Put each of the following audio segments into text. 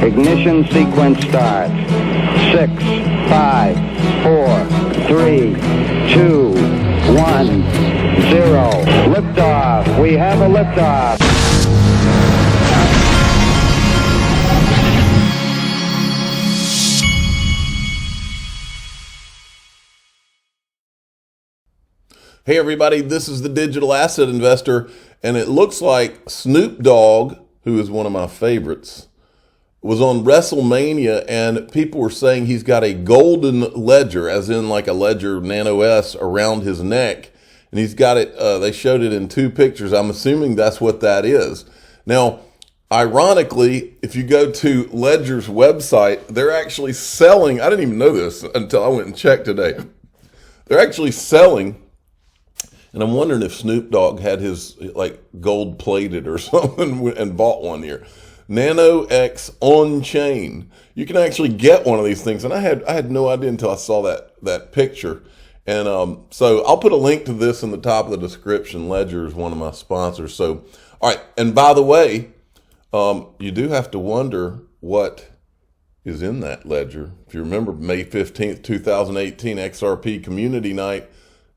Ignition sequence starts. 6, 5, 4, 3, 2, 1, 0. Liftoff. We have a liftoff. Hey everybody, this is the Digital Asset Investor, and it looks like Snoop Dogg, who is one of my favorites, was on WrestleMania, and people were saying he's got a golden ledger, as in like a Ledger Nano S around his neck, and he's got it, they showed it in 2 pictures. I'm assuming that's what that is. Now, ironically, if you go to Ledger's website, they're actually selling, I didn't even know this until I went and checked today, they're actually selling. And I'm wondering if Snoop Dogg had his like gold plated or something and bought one here. Nano X on chain. You can actually get one of these things, and I had no idea until I saw that picture. And so I'll put a link to this in the top of the description. Ledger is one of my sponsors. So all right, and by the way, you do have to wonder what is in that ledger. If you remember May 15th, 2018, XRP Community Night,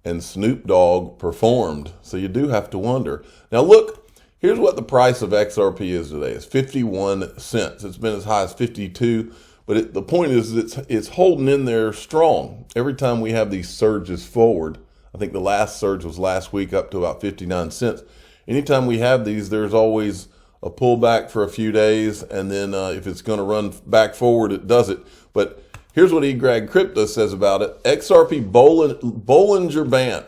and Snoop Dogg performed. So you do have to wonder. Now look, here's what the price of XRP is today. It's 51 cents. It's been as high as 52, but the point is it's holding in there strong. Every time we have these surges forward, I think the last surge was last week up to about 59 cents. Anytime we have these, there's always a pullback for a few days, and then if it's going to run back forward, it does it. But here's what eGrag Crypto says about it. XRP Bollinger Band,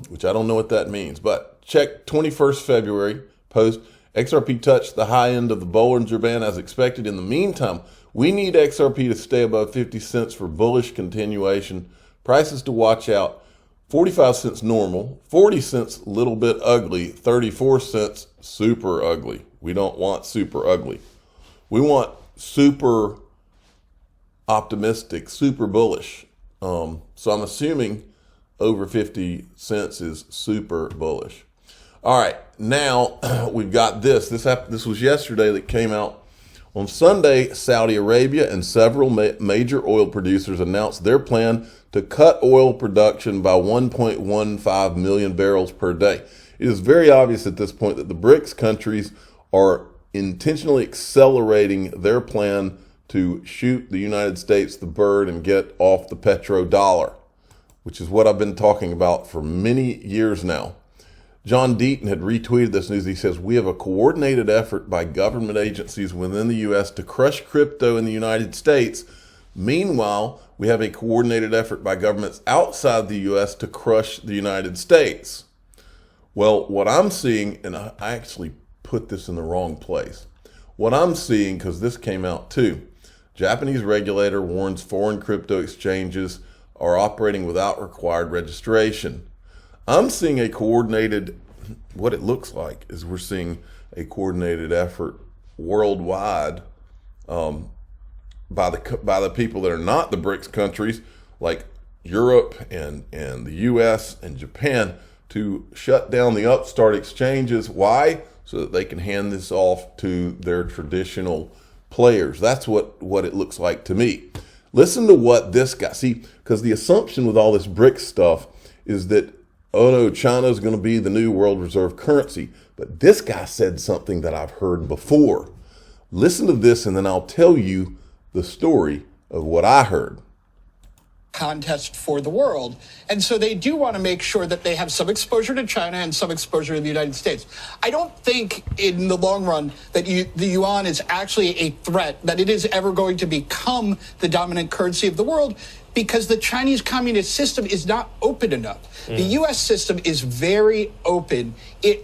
which I don't know what that means, but check 21st February post. XRP touched the high end of the Bollinger Band as expected. In the meantime, we need XRP to stay above 50 cents for bullish continuation. Prices to watch out: 45 cents normal, 40 cents little bit ugly, 34 cents super ugly. We don't want super ugly. We want super optimistic, super bullish. So I'm assuming over 50 cents is super bullish. All right, now we've got this. This was yesterday that came out. On Sunday, Saudi Arabia and several major oil producers announced their plan to cut oil production by 1.15 million barrels per day. It is very obvious at this point that the BRICS countries are intentionally accelerating their plan to shoot the United States the bird and get off the petrodollar, which is what I've been talking about for many years now. John Deaton had retweeted this news. He says, "We have a coordinated effort by government agencies within the U.S. to crush crypto in the United States. Meanwhile, we have a coordinated effort by governments outside the U.S. to crush the United States." Well, what I'm seeing, and I actually put this in the wrong place. What I'm seeing, because this came out too, Japanese regulator warns foreign crypto exchanges are operating without required registration. I'm seeing a coordinated, what it looks like is we're seeing a coordinated effort worldwide by the people that are not the BRICS countries, like Europe and the US and Japan, to shut down the upstart exchanges. Why? So that they can hand this off to their traditional players. That's what it looks like to me. Listen to what this guy, see, because the assumption with all this BRICS stuff is that, oh no, China's going to be the new world reserve currency. But this guy said something that I've heard before. Listen to this, and then I'll tell you the story of what I heard. Contest for the world. And so they do want to make sure that they have some exposure to China and some exposure to the United States. I don't think in the long run that the yuan is actually a threat, that it is ever going to become the dominant currency of the world, because the Chinese communist system is not open enough. The U.S. system is very open.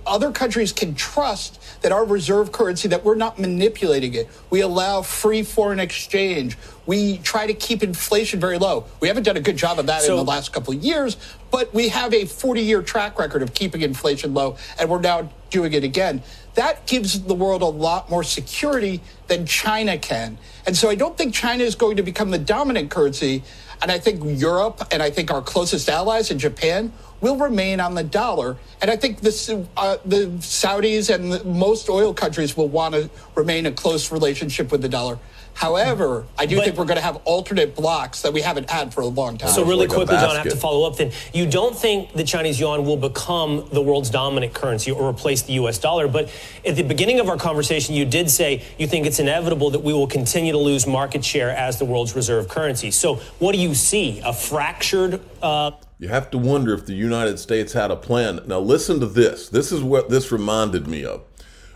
Other countries can trust that our reserve currency, that we're not manipulating it. We allow free foreign exchange. We try to keep inflation very low. We haven't done a good job of that in the last couple of years, but we have a 40-year track record of keeping inflation low, and we're now doing it again. that gives the world a lot more security than China can. And so I don't think China is going to become the dominant currency. And I think Europe and I think our closest allies in Japan will remain on the dollar. And I think the Saudis and most oil countries will want to remain in close relationship with the dollar. However, I do think we're going to have alternate blocks that we haven't had for a long time. So really quickly, John, I have to follow up then. You don't think the Chinese yuan will become the world's dominant currency or replace the U.S. dollar, but at the beginning of our conversation, you did say you think it's inevitable that we will continue to lose market share as the world's reserve currency. So what do you see? A fractured... You have to wonder if the United States had a plan. Now listen to this. This is what this reminded me of.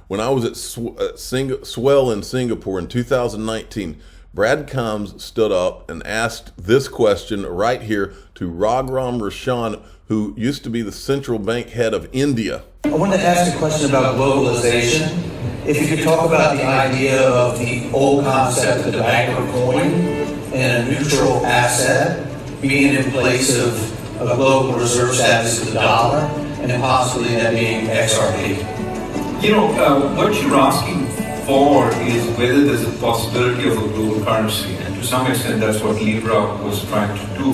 When I was at Swell in Singapore in 2019, Brad Combs stood up and asked this question right here to Raghuram Rashan, who used to be the central bank head of India. I wanted to ask a question about globalization. If you could talk about the idea of the old concept of the bank or coin and a neutral asset being in place of a global reserve status of the dollar and possibly that being XRP. You know, what you're asking for is whether there's a possibility of a global currency, and to some extent that's what Libra was trying to do.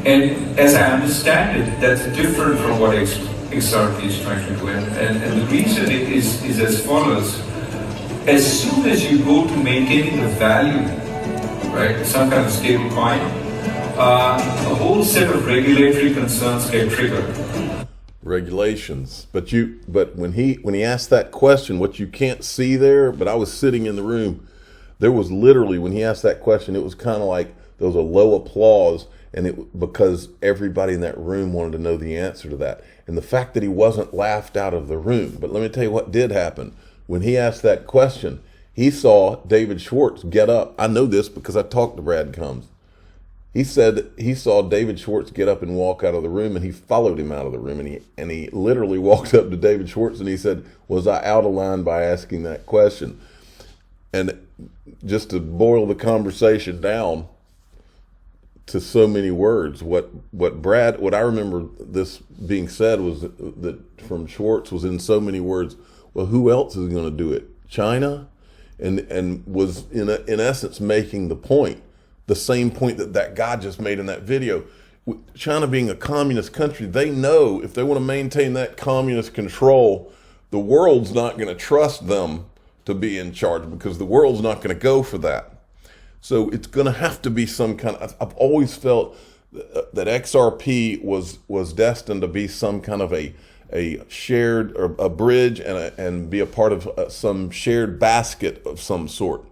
And as I understand it, that's different from what XRP is trying to do. And the reason is as follows. As soon as you go to maintaining the value, right, some kind of stable coin, a whole set of regulatory concerns get triggered. Regulations, but when he asked that question, what you can't see there, but I was sitting in the room, there was literally, when he asked that question, it was kind of like there was a low applause, and because everybody in that room wanted to know the answer to that, and the fact that he wasn't laughed out of the room. But let me tell you what did happen. When he asked that question, he saw David Schwartz get up. I know this because I talked to Brad Combs. He said he saw David Schwartz get up and walk out of the room, and he followed him out of the room, and he literally walked up to David Schwartz and he said, "Was I out of line by asking that question?" And just to boil the conversation down to so many words, what I remember this being said was that from Schwartz was in so many words. Well, who else is going to do it? China, and was in essence making the point. The same point that guy just made in that video. China being a communist country, they know if they want to maintain that communist control, the world's not going to trust them to be in charge because the world's not going to go for that. So it's going to have to be some kind of, I've always felt that XRP was destined to be some kind of a shared, or a bridge and be a part of some shared basket of some sort.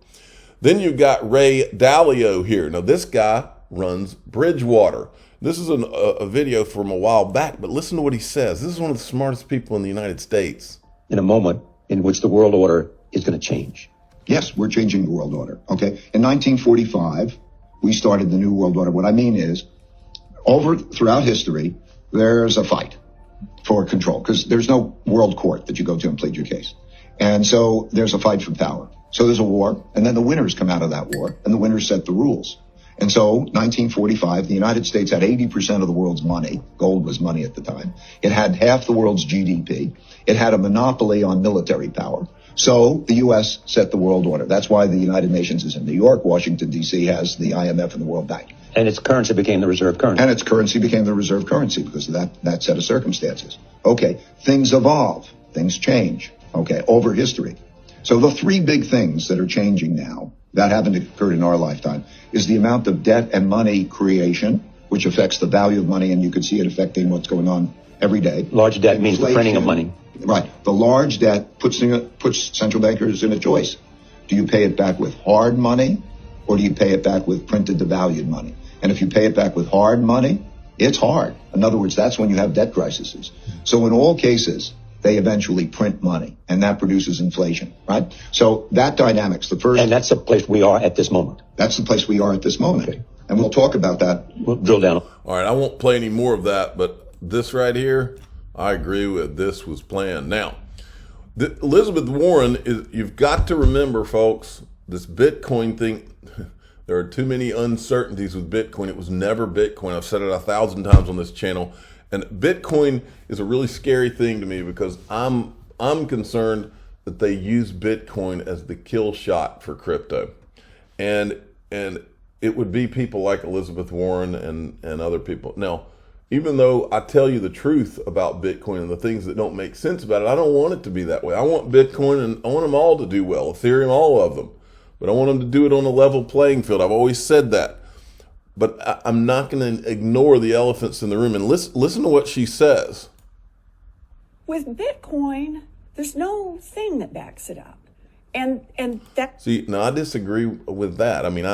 Then you've got Ray Dalio here. Now, this guy runs Bridgewater. This is a video from a while back, but listen to what he says. This is one of the smartest people in the United States. In a moment in which the world order is going to change. Yes, we're changing the world order. Okay. In 1945, we started the new world order. What I mean is, throughout history, there's a fight for control because there's no world court that you go to and plead your case. And so there's a fight for power. So there's a war, and then the winners come out of that war, and the winners set the rules. And so 1945, the United States had 80% of the world's money. Gold was money at the time. It had half the world's GDP. It had a monopoly on military power. So the U.S. set the world order. That's why the United Nations is in New York. Washington, D.C. has the IMF and the World Bank. And its currency became the reserve currency. And its currency became the reserve currency because of that set of circumstances. Okay, things evolve. Things change. Okay, over history. So the three big things that are changing now that haven't occurred in our lifetime is the amount of debt and money creation, which affects the value of money, and you can see it affecting what's going on every day. Large debt means the printing of money. Right. The large debt puts central bankers in a choice. Do you pay it back with hard money, or do you pay it back with printed devalued money? And if you pay it back with hard money, it's hard. In other words, that's when you have debt crises. So in all cases, they eventually print money, and that produces inflation, right? So that dynamic's the first. And that's the place we are at this moment. That's the place we are at this moment. Okay. And we'll talk about that. We'll drill down. All right, I won't play any more of that, but this right here, I agree with. This was planned. Now, Elizabeth Warren, you've got to remember, folks, this Bitcoin thing, there are too many uncertainties with Bitcoin. It was never Bitcoin. I've said it 1,000 times on this channel. And Bitcoin is a really scary thing to me because I'm I'm concerned that they use Bitcoin as the kill shot for crypto. And it would be people like Elizabeth Warren and other people. Now, even though I tell you the truth about Bitcoin and the things that don't make sense about it, I don't want it to be that way. I want Bitcoin and I want them all to do well, Ethereum, all of them. But I want them to do it on a level playing field. I've always said that. But I'm not going to ignore the elephants in the room. And listen to what she says. With Bitcoin, there's no thing that backs it up. And that... See, now I disagree with that. I mean,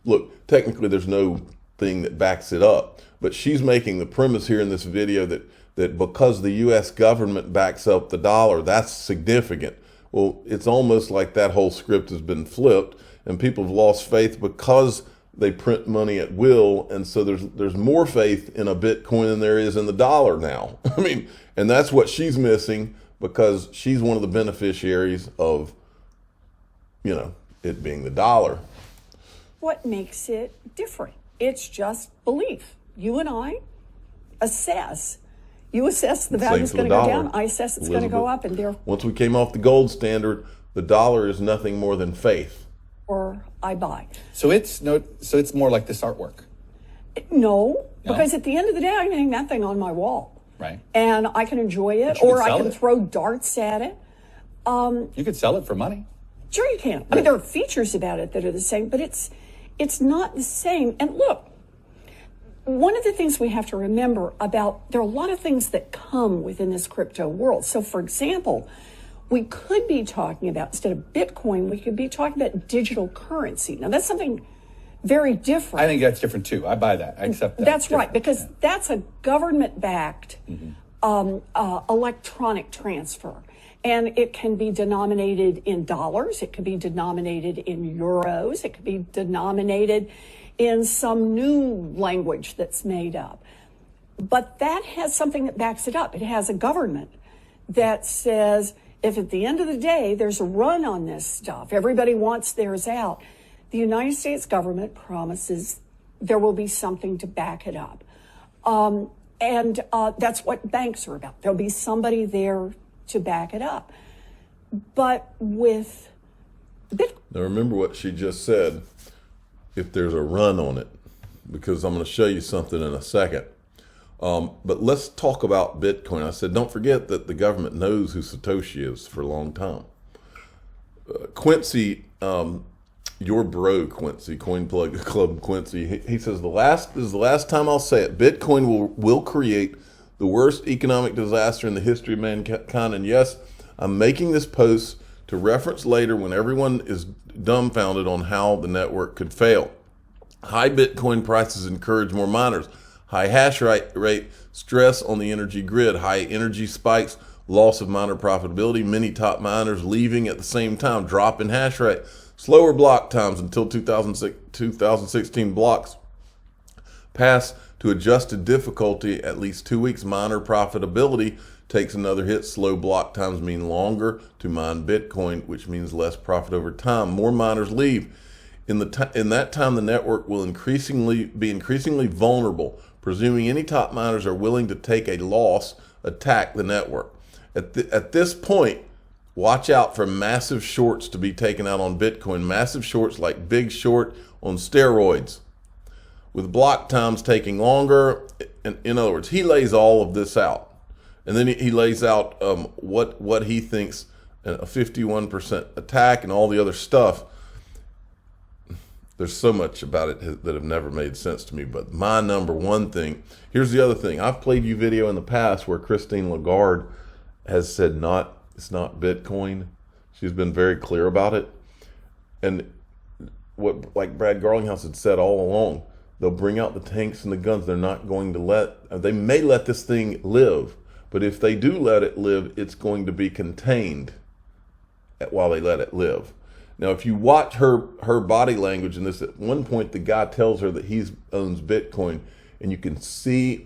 look, technically there's no thing that backs it up. But she's making the premise here in this video that because the U.S. government backs up the dollar, that's significant. Well, it's almost like that whole script has been flipped and people have lost faith because they print money at will. And so there's more faith in a Bitcoin than there is in the dollar now. I mean, and that's what she's missing because she's one of the beneficiaries of, you know, it being the dollar. What makes it different? It's just belief. You and I assess. You assess the value's going to go down. I assess it's going to go up. And once we came off the gold standard, the dollar is nothing more than faith. Or I buy. So it's more like this artwork. No, because at the end of the day, I can hang that thing on my wall. Right. And I can enjoy it, or I can throw darts at it. You could sell it for money. Sure you can. I mean, there are features about it that are the same, but it's not the same. And look, one of the things we have to remember there are a lot of things that come within this crypto world. So for example, we could be talking about, instead of Bitcoin, we could be talking about digital currency. Now that's something very different. I think that's different too. I buy that. I accept that. That's right, because that's a government-backed electronic transfer. And it can be denominated in dollars. It could be denominated in euros. It could be denominated in some new language that's made up. But that has something that backs it up. It has a government that says, if at the end of the day there's a run on this stuff, everybody wants theirs out, the United States government promises there will be something to back it up. And that's what banks are about. There'll be somebody there to back it up. But with Bitcoin... Now remember what she just said, if there's a run on it, because I'm going to show you something in a second. But let's talk about Bitcoin. I said, don't forget that the government knows who Satoshi is for a long time. Quincy, your bro, Quincy, Coin Plug Club Quincy, he says, this is the last time I'll say it. Bitcoin will create the worst economic disaster in the history of mankind. And yes, I'm making this post to reference later when everyone is dumbfounded on how the network could fail. High Bitcoin prices encourage more miners. High hash rate, stress on the energy grid, high energy spikes, loss of miner profitability, many top miners leaving at the same time, drop in hash rate, slower block times until 2016 blocks pass to adjusted difficulty at least 2 weeks. Miner profitability takes another hit. Slow block times mean longer to mine Bitcoin, which means less profit over time. More miners leave. In that time, the network will be increasingly vulnerable, presuming any top miners are willing to take a loss, attack the network. At this point, watch out for massive shorts to be taken out on Bitcoin. Massive shorts like Big Short on steroids, with block times taking longer. In other words, he lays all of this out. And then he lays out what he thinks a 51% attack and all the other stuff. There's so much about it that have never made sense to me. But my number one thing, here's the other thing. I've played you video in the past where Christine Lagarde has said it's not Bitcoin. She's been very clear about it. And what, like Brad Garlinghouse had said all along, they'll bring out the tanks and the guns. They're not going to they may let this thing live. But if they do let it live, it's going to be contained while they let it live. Now, if you watch her body language in this, at one point, the guy tells her that he owns Bitcoin, and you can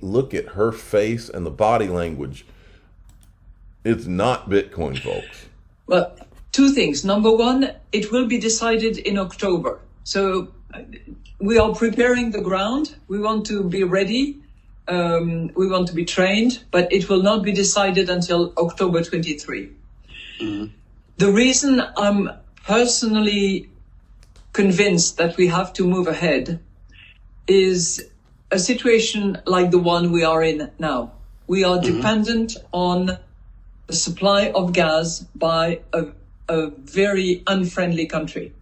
look at her face and the body language. It's not Bitcoin, folks. Well, two things. Number one, it will be decided in October. So we are preparing the ground. We want to be ready. We want to be trained, but it will not be decided until October 23. The reason I'm personally convinced that we have to move ahead is a situation like the one we are in now. We are dependent on the supply of gas by a very unfriendly country.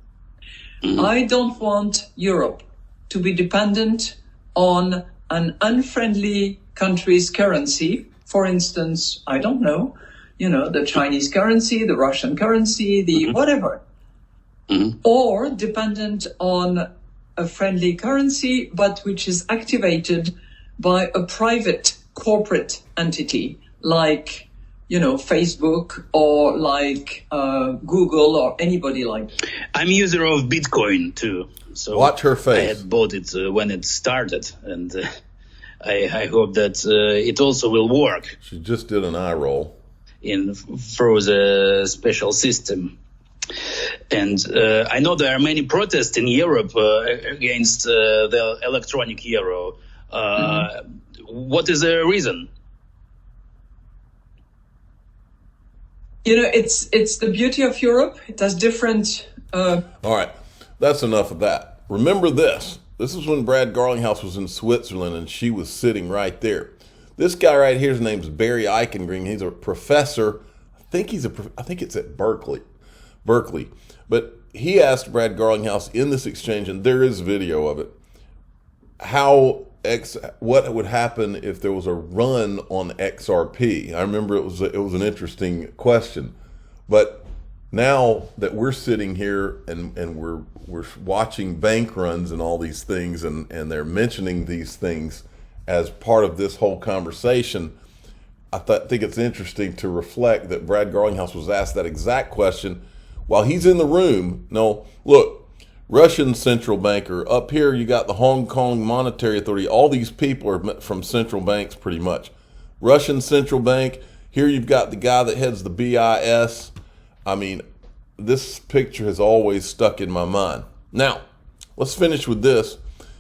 I don't want Europe to be dependent on an unfriendly country's currency. For instance, I don't know, the Chinese currency, the Russian currency, the whatever. Or dependent on a friendly currency, but which is activated by a private corporate entity like, Facebook or like Google or anybody like that. I'm a user of Bitcoin too. So watch her face. I had bought it when it started, and I hope that it also will work. She just did an eye roll. Through the special system. And I know there are many protests in Europe against the electronic euro. What is the reason? It's the beauty of Europe. It has different... All right, that's enough of that. Remember this. This is when Brad Garlinghouse was in Switzerland and she was sitting right there. This guy right here, his name's Barry Eichengreen. He's a professor. I think it's at Berkeley. But he asked Brad Garlinghouse in this exchange, and there is video of it, what would happen if there was a run on XRP. I remember it was an interesting question. But now that we're sitting here and we're watching bank runs and all these things, and they're mentioning these things as part of this whole conversation, I think it's interesting to reflect that Brad Garlinghouse was asked that exact question while he's in the room. No, look, Russian central banker. Up here, you got the Hong Kong Monetary Authority. All these people are from central banks pretty much. Russian central bank. Here you've got the guy that heads the BIS. I mean, this picture has always stuck in my mind. Now, let's finish with this.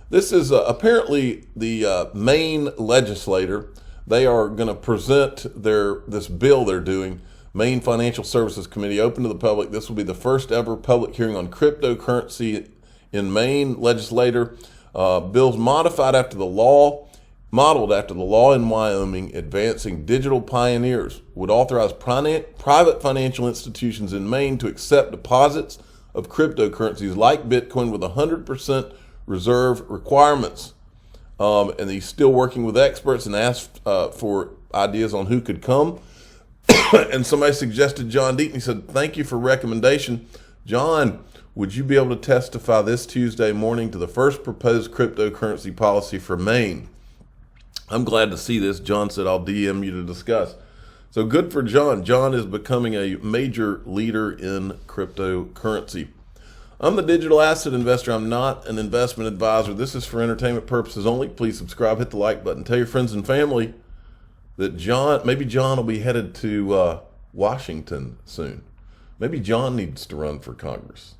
This is apparently the Maine legislator. They are going to present this bill they're doing. Maine Financial Services Committee, open to the public. This will be the first ever public hearing on cryptocurrency in Maine. Legislator, bills modeled after the law in Wyoming, advancing digital pioneers, would authorize private financial institutions in Maine to accept deposits of cryptocurrencies like Bitcoin with 100% reserve requirements. And he's still working with experts and asked for ideas on who could come. And somebody suggested John Deaton. He said, thank you for recommendation. John, would you be able to testify this Tuesday morning to the first proposed cryptocurrency policy for Maine? I'm glad to see this. John said, I'll DM you to discuss. So good for John. John is becoming a major leader in cryptocurrency. I'm the digital asset investor. I'm not an investment advisor. This is for entertainment purposes only. Please subscribe, hit the like button, tell your friends and family that maybe John will be headed to Washington soon. Maybe John needs to run for Congress.